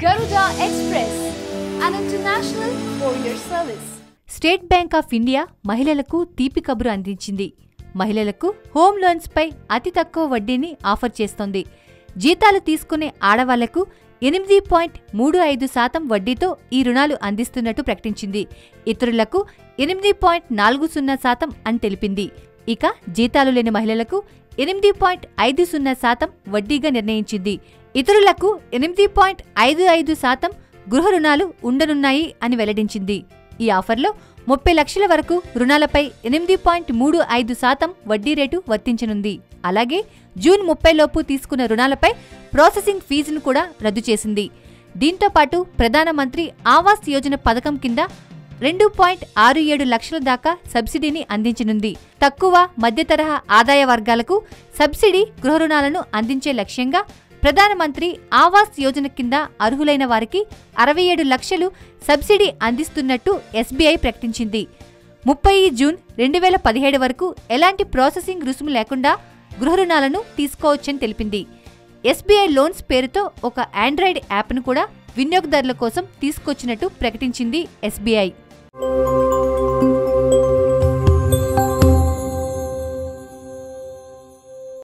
Garuda Express, an international courier service. State bank of India మహిళలకు తీపి కబురు అందించింది. మహిళలకు హోమ్ లోన్స్ పై అతి తక్కువ వడ్డీని ఆఫర్ చేస్తోంది. జీతాలు తీసుకునే ఆడవాళ్లకు 8.35% వడ్డీతో ఈ రుణాలు అందిస్తున్నట్టు ప్రకటించింది. ఇతరులకు 8.40% అని తెలిపింది. ఇక జీతాలు లేని మహిళలకు 8.50% వడ్డీగా నిర్ణయించింది. ఇతరులకు 8.55% గృహ రుణాలు ఉండనున్నాయి అని వెల్లడించింది. ఈ ఆఫర్లో 30 లక్షల వరకు రుణాలపై 8.35% వడ్డీ రేటు వర్తించనుంది. అలాగే జూన్ 30 లోపు తీసుకున్న రుణాలపై ప్రాసెసింగ్ ఫీజును కూడా రద్దు చేసింది. దీంతో పాటు ప్రధానమంత్రి ఆవాస్ యోజన పథకం కింద 2.67 లక్షల దాకా సబ్సిడీని అందించనుంది. తక్కువ మధ్యతరహా ఆదాయ వర్గాలకు సబ్సిడీ గృహ రుణాలను అందించే లక్ష్యంగా ప్రధానమంత్రి ఆవాస్ యోజన కింద అర్హులైన వారికి 67 లక్షలు సబ్సిడీ అందిస్తున్నట్టు ఎస్బీఐ ప్రకటించింది. 30 జూన్ 2017 వరకు ఎలాంటి ప్రాసెసింగ్ రుసుము లేకుండా గృహ రుణాలను తీసుకోవచ్చని తెలిపింది. ఎస్బీఐ లోన్స్ పేరుతో ఒక ఆండ్రాయిడ్ యాప్ను కూడా వినియోగదారుల కోసం తీసుకొచ్చినట్టు ప్రకటించింది ఎస్బీఐ.